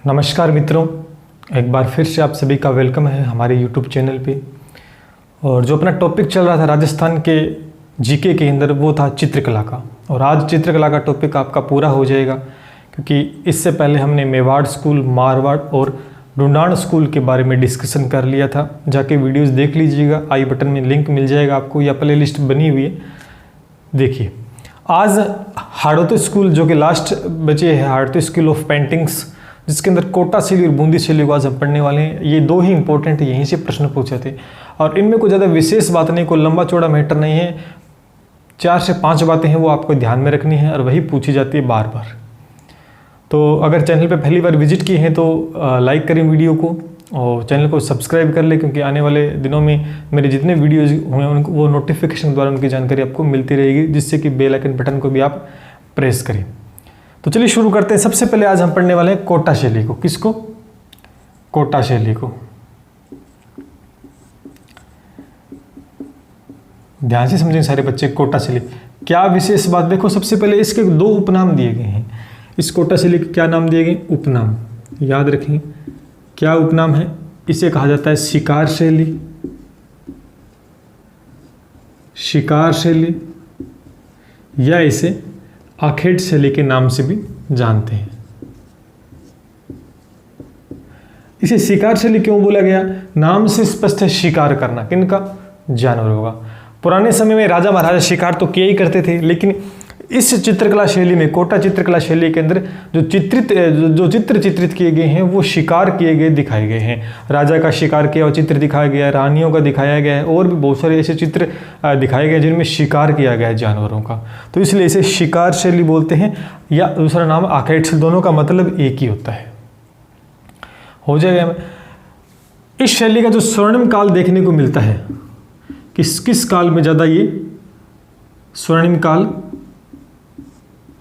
नमस्कार मित्रों, एक बार फिर से आप सभी का वेलकम है हमारे YouTube चैनल पे। और जो अपना टॉपिक चल रहा था राजस्थान के जीके के अंदर, वो था चित्रकला का। और आज चित्रकला का टॉपिक आपका पूरा हो जाएगा, क्योंकि इससे पहले हमने मेवाड़ स्कूल, मारवाड़ और ढूंढाड़ स्कूल के बारे में डिस्कशन कर लिया था। जाके वीडियोस देख लीजिएगा, आई बटन में लिंक मिल जाएगा आपको, या प्ले लिस्ट बनी हुई है, देखिए। आज हाड़ौती स्कूल जो कि लास्ट बचे है, हाड़ौती स्कूल ऑफ पेंटिंग्स, जिसके अंदर कोटा शैली और बूंदी शैली को आज हम पढ़ने वाले हैं। ये दो ही इंपॉर्टेंट यहीं से प्रश्न पूछे थे, और इनमें कोई ज़्यादा विशेष बात नहीं, कोई लंबा चौड़ा मैटर नहीं है। 4 से 5 बातें हैं वो आपको ध्यान में रखनी है, और वही पूछी जाती है बार बार। तो अगर चैनल पे पहली बार विजिट की है तो लाइक करें वीडियो को, और चैनल को सब्सक्राइब कर लें, क्योंकि आने वाले दिनों में मेरे जितने वीडियोज़ हुए उनको वो नोटिफिकेशन द्वारा उनकी जानकारी आपको मिलती रहेगी, जिससे कि बेल आइकन बटन को भी आप प्रेस करें। तो चलिए शुरू करते हैं। सबसे पहले आज हम पढ़ने वाले हैं कोटा शैली को। किसको? कोटा शैली को। ध्यान से समझें सारे बच्चे। कोटा शैली क्या विशेष बात, देखो सबसे पहले इसके 2 उपनाम दिए गए हैं। इस कोटा शैली के क्या नाम दिए गए? उपनाम। याद रखें क्या उपनाम है। इसे कहा जाता है शिकार शैली, शिकार शैली, या इसे आखेट शैली के नाम से भी जानते हैं। इसे शिकार शैली क्यों बोला गया? नाम से स्पष्ट है, शिकार करना। किनका? जानवरों का। पुराने समय में राजा महाराजा शिकार तो किया ही करते थे, लेकिन इस चित्रकला शैली में, कोटा चित्रकला शैली के अंदर जो चित्र चित्रित किए गए हैं वो शिकार किए गए दिखाए गए हैं। राजा का शिकार किया और चित्र दिखाया गया है, रानियों का दिखाया गया है, और भी बहुत सारे ऐसे चित्र दिखाए गए जिनमें शिकार किया गया है जानवरों का। तो इसलिए इसे शिकार शैली बोलते हैं, या दूसरा नाम आखेट शैली। दोनों का मतलब एक ही होता है। हो जाएगा। इस शैली का जो स्वर्णिम काल देखने को मिलता है, किस काल में ज़्यादा ये स्वर्णिम काल,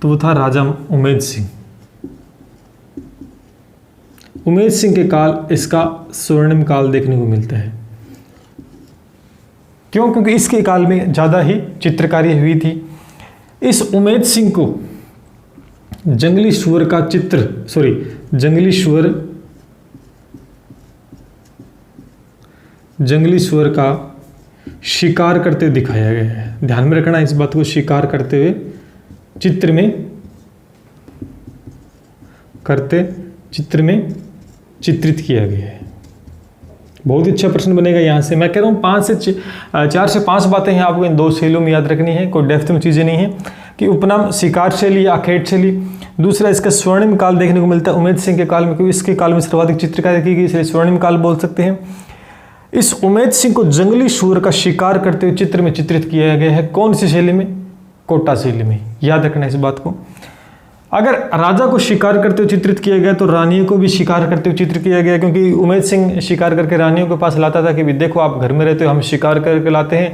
तो वो था राजा उमेद सिंह। उमेद सिंह के काल इसका स्वर्णिम काल देखने को मिलता है। क्यों? क्योंकि इसके काल में ज़्यादा ही चित्रकारी हुई थी। इस उमेद सिंह को जंगली सुअर का जंगली सुअर का शिकार करते दिखाया गया है। ध्यान में रखना इस बात को, शिकार करते हुए चित्र में चित्रित किया गया है। बहुत अच्छा प्रश्न बनेगा यहाँ से। मैं कह रहा हूँ 4 से 5 बातें हैं आपको इन 2 शैलियों में याद रखनी है, कोई डेप्थ में चीज़ें नहीं है। कि उपनाम शिकार शैली या आखेट शैली। दूसरा, इसका स्वर्णिम काल देखने को मिलता है उमेद सिंह के काल में, क्योंकि इसके काल में सर्वाधिक चित्रकारी की गई, इसलिए स्वर्णिम काल बोल सकते हैं। इस उमेद सिंह को जंगली सूअर का शिकार करते हुए चित्र में चित्रित किया गया है। कौन सी शैली में? कोटा शैली में। याद रखना इस बात को। अगर राजा को शिकार करते हुए चित्रित किया गया तो रानियों को भी शिकार करते हुए चित्र किया गया, क्योंकि उमेद सिंह शिकार करके रानियों के पास लाता था कि भी देखो आप घर में रहते हो, हम शिकार करके लाते हैं।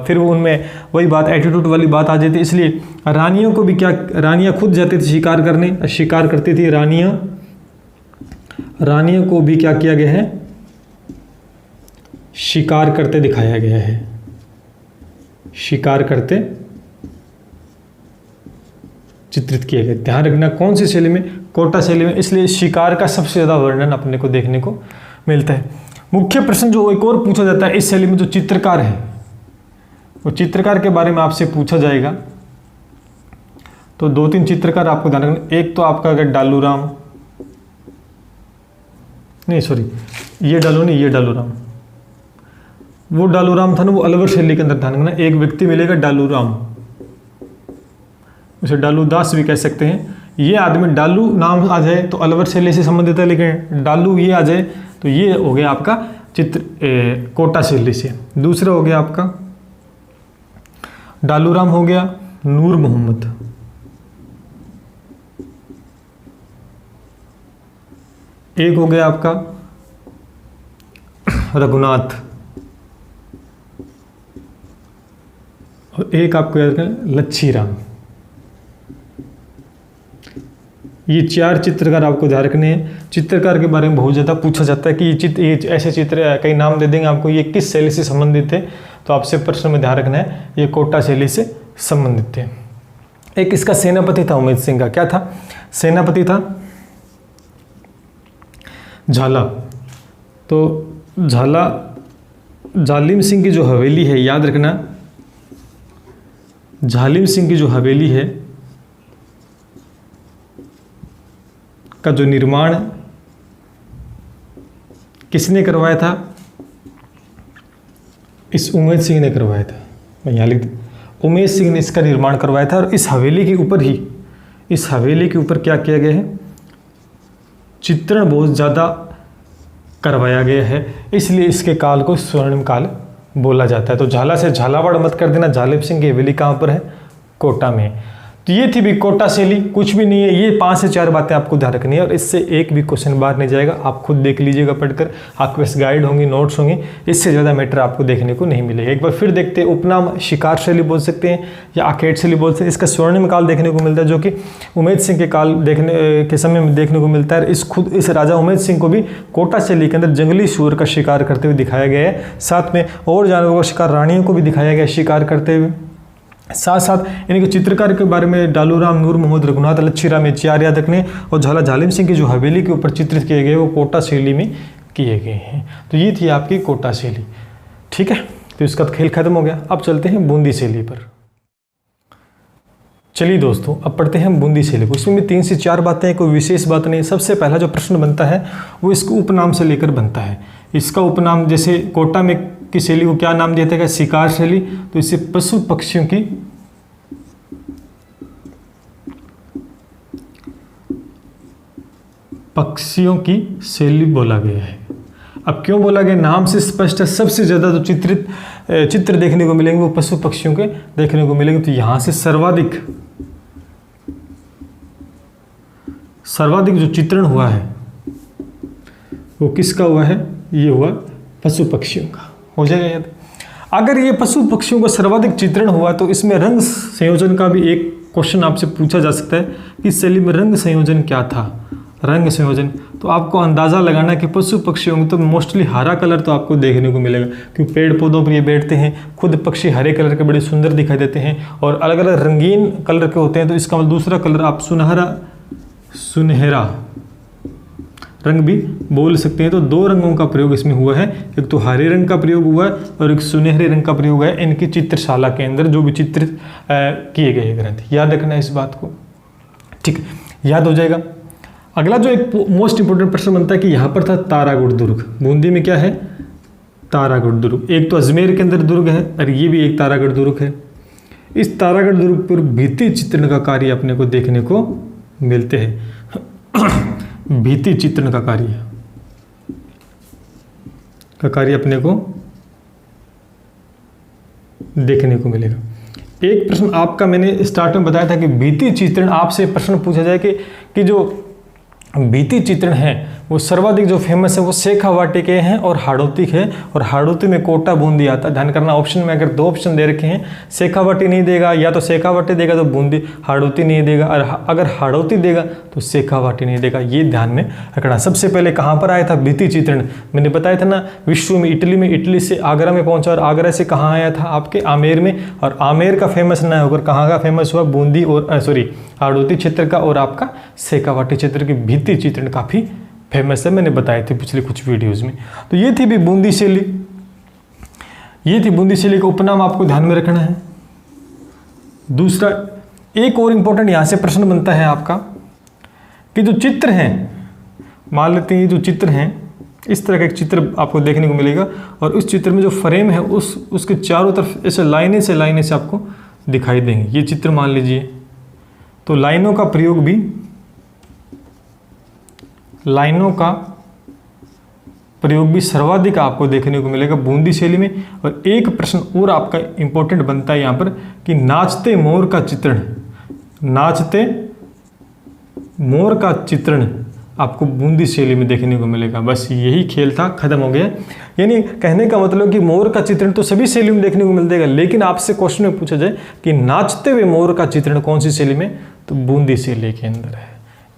फिर वो उनमें वही बात, एटीट्यूड वाली बात आ जाती। इसलिए रानियों को भी रानियां खुद जाती थी शिकार करने, शिकार करती थी रानियों को भी क्या किया गया है? शिकार करते दिखाया गया है। शिकार करते चित्रित किए गए। ध्यान रखना कौन सी शैली में? कोटा शैली में। इसलिए शिकार का सबसे ज़्यादा वर्णन अपने को देखने को मिलता है। मुख्य प्रश्न जो एक और पूछा जाता है इस शैली में, जो चित्रकार है, वो चित्रकार के बारे में आपसे पूछा जाएगा। तो 2-3 चित्रकार आपको ध्यान रखना। एक तो आपका अगर डालूराम, नहीं सॉरी, ये डालूराम, वो डालूराम था ना, वो अलवर शैली के अंदर। ध्यान रखना, एक व्यक्ति मिलेगा डालूराम, उसे डालू दास भी कह सकते हैं। ये आदमी, डालू नाम आ जाए तो अलवर शैली से संबंधित है, लेकिन डालू ये आ जाए तो ये हो गया आपका कोटा शैली से। दूसरा हो गया आपका डालूराम, हो गया नूर मोहम्मद, एक हो गया आपका रघुनाथ, और एक आपको याद रखना लच्छी राम। ये 4 चित्रकार आपको ध्यान रखने हैं। चित्रकार के बारे में बहुत ज़्यादा पूछा जाता है कि ये ऐसे चित्र, कई नाम दे देंगे आपको, ये किस शैली से संबंधित है, तो आपसे प्रश्न में ध्यान रखना है ये कोटा शैली से संबंधित है। एक इसका सेनापति था उमेद सिंह का, क्या था? सेनापति था। झाला। तो झाला जालिम सिंह की जो हवेली है, याद रखना, जालिम सिंह की जो हवेली है का जो निर्माण किसने करवाया था? इस उमेश सिंह ने करवाया था। मैं यहाँ लिख दूँ, उमेश सिंह ने इसका निर्माण करवाया था। और इस हवेली के ऊपर ही, इस हवेली के ऊपर क्या किया गया है? चित्रण बहुत ज़्यादा करवाया गया है, इसलिए इसके काल को स्वर्णिम काल बोला जाता है। तो झाला से झालावाड़ मत कर देना। जालिम सिंह की हवेली कहाँ पर है? कोटा में। तो ये थी भी कोटा शैली, कुछ भी नहीं है। ये 5 से 4 बातें आपको ध्यान रखनी है और इससे एक भी क्वेश्चन बाहर नहीं जाएगा। आप खुद देख लीजिएगा पढ़कर, आपके पास गाइड होंगी, नोट्स होंगे, इससे ज़्यादा मैटर आपको देखने को नहीं मिलेगा। एक बार फिर देखते हैं, उपनाम शिकार शैली बोल सकते हैं या आकेट शैली बोल सकते हैं। इसका स्वर्णिम काल देखने को मिलता है, जो कि उमेद सिंह के काल देखने के समय में देखने को मिलता है। इस राजा उमेद सिंह को भी कोटा शैली के अंदर जंगली सूअर का शिकार करते हुए दिखाया गया है। साथ में और जानवरों का शिकार, रानियों को भी दिखाया गया शिकार करते हुए। साथ साथ इनके चित्रकार के बारे में डालूराम, नूर मोहम्मद, रघुनाथ, लच्छीराम, चार याद रखने। और झाला जालिम सिंह की जो हवेली के ऊपर चित्रित किए गए वो कोटा शैली में किए गए हैं। तो ये थी आपकी कोटा शैली। ठीक है, तो इसका खेल खत्म हो गया। अब चलते हैं बूंदी शैली पर। चलिए दोस्तों, अब पढ़ते हैं बूंदी शैली को। इसमें भी 3 से 4 बातें हैं, कोई विशेष बात नहीं। सबसे पहला जो प्रश्न बनता है वो इसको उपनाम से लेकर बनता है। इसका उपनाम, जैसे कोटा में की शैली को क्या नाम दिया था? शिकार शैली। तो इसे पशु पक्षियों की शैली बोला गया है। अब क्यों बोला गया? नाम से स्पष्ट है। सबसे ज़्यादा जो चित्र देखने को मिलेंगे वो पशु पक्षियों के देखने को मिलेंगे। तो यहाँ से सर्वाधिक जो चित्रण हुआ है वो किसका हुआ है? ये हुआ पशु पक्षियों का। हो जाएगा याद। अगर ये पशु पक्षियों का सर्वाधिक चित्रण हुआ तो इसमें रंग संयोजन का भी एक क्वेश्चन आपसे पूछा जा सकता है कि इस शैली में रंग संयोजन क्या था? रंग संयोजन, तो आपको अंदाज़ा लगाना कि पशु पक्षियों में तो मोस्टली हरा कलर तो आपको देखने को मिलेगा, क्योंकि पेड़ पौधों पर ये बैठते हैं। खुद पक्षी हरे कलर के बड़े सुंदर दिखाई देते हैं और अलग अलग रंगीन कलर के होते हैं। तो इसका मतलब दूसरा कलर आप सुनहरा रंग भी बोल सकते हैं। तो 2 रंगों का प्रयोग इसमें हुआ है, एक तो हरे रंग का प्रयोग हुआ है और एक सुनहरे रंग का प्रयोग है इनकी चित्रशाला के अंदर जो भी चित्रित किए गए ग्रंथ। याद रखना इस बात को, ठीक, याद हो जाएगा। अगला जो एक मोस्ट इंपोर्टेंट प्रश्न बनता है कि यहाँ पर था तारागढ़ दुर्ग। बूंदी में क्या है? तारागढ़ दुर्ग। एक तो अजमेर के अंदर दुर्ग है और ये भी एक तारागढ़ दुर्ग है। इस तारागढ़ दुर्ग पर भित्ति चित्रण का कार्य अपने को देखने को मिलते हैं। भित्ति चित्रण का कार्य अपने को देखने को मिलेगा। एक प्रश्न आपका मैंने स्टार्ट में बताया था कि भित्ति चित्रण, आपसे प्रश्न पूछा जाए कि जो भित्ति चित्रण है वो सर्वाधिक जो फेमस है वो शेखावाटी के हैं और हाड़ौती है। और हाड़ौती में कोटा बूंदी आता है। ध्यान करना, ऑप्शन में अगर 2 ऑप्शन दे रखे हैं, शेखावाटी नहीं देगा, या तो शेखावाटी देगा तो बूंदी हाड़ौती नहीं देगा, और अगर हाड़ौती देगा तो शेखावाटी नहीं देगा। ये ध्यान में रखना। सबसे पहले कहाँ पर आया था भित्ति चित्रण? मैंने बताया था ना, विश्व में इटली से आगरा में पहुंचा और आगरा से कहाँ आया था? आपके आमेर में। और आमेर का फेमस ना होकर कहाँ का फेमस हुआ? बूंदी और हाड़ौती क्षेत्र का और आपका शेखावाटी क्षेत्र की भित्ति चित्रण काफ़ी फेमस है, मैंने बताए थे पिछले कुछ वीडियोस में। तो ये थी भी बूंदी शैली। ये थी बूंदी शैली का उपनाम, आपको ध्यान में रखना है। दूसरा एक और इम्पोर्टेंट यहाँ से प्रश्न बनता है आपका कि जो चित्र हैं, मान लेते हैं जो चित्र हैं, इस तरह का एक चित्र आपको देखने को मिलेगा और उस चित्र में जो फ्रेम है उसके चारों तरफ ऐसे लाइनें से आपको दिखाई देंगे। ये चित्र मान लीजिए, तो लाइनों का प्रयोग भी सर्वाधिक आपको देखने को मिलेगा बूंदी शैली में। और एक प्रश्न और आपका इंपॉर्टेंट बनता है यहाँ पर कि नाचते मोर का चित्रण आपको बूंदी शैली में देखने को मिलेगा। बस यही खेल था, खत्म हो गया। यानी कहने का मतलब कि मोर का चित्रण तो सभी शैली में देखने को मिल जाएगा, लेकिन आपसे क्वेश्चन में पूछा जाए कि नाचते हुए मोर का चित्रण कौन सी शैली में, तो बूंदी शैली के अंदर है।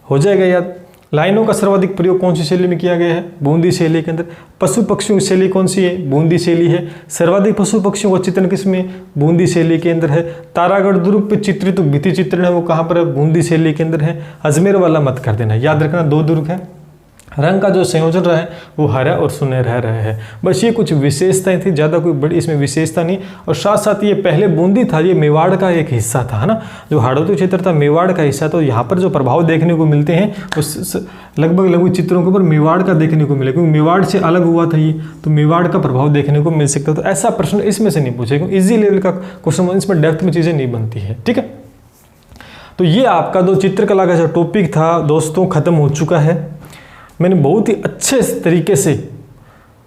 हो जाएगा याद। लाइनों का सर्वाधिक प्रयोग कौन सी शैली में किया गया है? बूंदी शैली के अंदर। पशु पक्षियों की शैली कौन सी है? बूंदी शैली है। सर्वाधिक पशु पक्षियों का चित्रण किसमें? बूंदी शैली के अंदर है। तारागढ़ दुर्ग पे चित्रित भित्ति चित्रण है वो कहाँ पर है? बूंदी शैली के अंदर है। अजमेर वाला मत कर देना, याद रखना 2 दुर्ग है, रंग का जो संयोजन रहा है वो हरा और सुनहरा रहा है। बस ये कुछ विशेषताएं थी, ज़्यादा कोई बड़ी इसमें विशेषता नहीं। और साथ साथ ये पहले बूंदी था, ये मेवाड़ का एक हिस्सा था, है ना। जो हाड़ौती क्षेत्र था मेवाड़ का हिस्सा, तो यहाँ पर जो प्रभाव देखने को मिलते हैं उस लगभग चित्रों के ऊपर मेवाड़ का देखने को मिले, क्योंकि मेवाड़ से अलग हुआ था ये, तो मेवाड़ का प्रभाव देखने को मिल सकता। तो ऐसा प्रश्न इसमें से नहीं पूछेगा, ईजी लेवल का क्वेश्चन, इसमें डेप्थ में चीज़ें नहीं बनती है, ठीक है। तो ये आपका जो चित्रकला का जो टॉपिक था दोस्तों खत्म हो चुका है। मैंने बहुत ही अच्छे तरीके से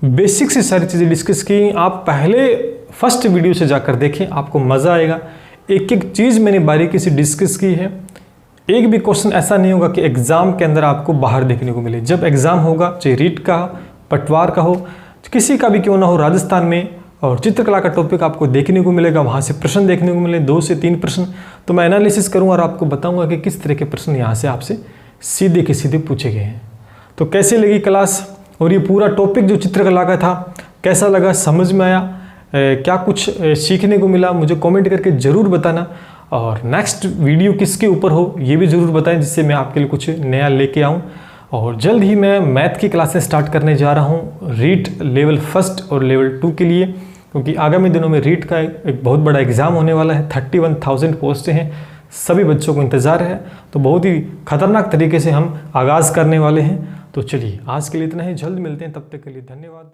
बेसिक से सारी चीज़ें डिस्कस की। आप पहले फर्स्ट वीडियो से जाकर देखें, आपको मज़ा आएगा। एक एक चीज़ मैंने बारीकी से डिस्कस की है। एक भी क्वेश्चन ऐसा नहीं होगा कि एग्ज़ाम के अंदर आपको बाहर देखने को मिले। जब एग्ज़ाम होगा, चाहे रीट का, पटवार का हो, किसी का भी क्यों ना हो, राजस्थान में और चित्रकला का टॉपिक आपको देखने को मिलेगा। वहाँ से प्रश्न देखने को मिले, 2 से 3 प्रश्न, तो मैं एनालिसिस करूँगा और आपको बताऊँगा कि किस तरह के प्रश्न यहाँ से आपसे सीधे के सीधे पूछे गए हैं। तो कैसे लगी क्लास और ये पूरा टॉपिक जो चित्रकला का था, कैसा लगा, समझ में आया, क्या कुछ सीखने को मिला, मुझे कमेंट करके ज़रूर बताना। और नेक्स्ट वीडियो किसके ऊपर हो ये भी ज़रूर बताएं, जिससे मैं आपके लिए कुछ नया लेके आऊँ। और जल्द ही मैं मैथ की क्लासेस स्टार्ट करने जा रहा हूँ, रीट लेवल 1 और लेवल 2 के लिए, क्योंकि आगामी दिनों में रीट का एक बहुत बड़ा एग्ज़ाम होने वाला है। 31,000 पोस्टें हैं, सभी बच्चों को इंतज़ार है। तो बहुत ही खतरनाक तरीके से हम आगाज़ करने वाले हैं। तो चलिए आज के लिए इतना ही, जल्द मिलते हैं, तब तक के लिए धन्यवाद।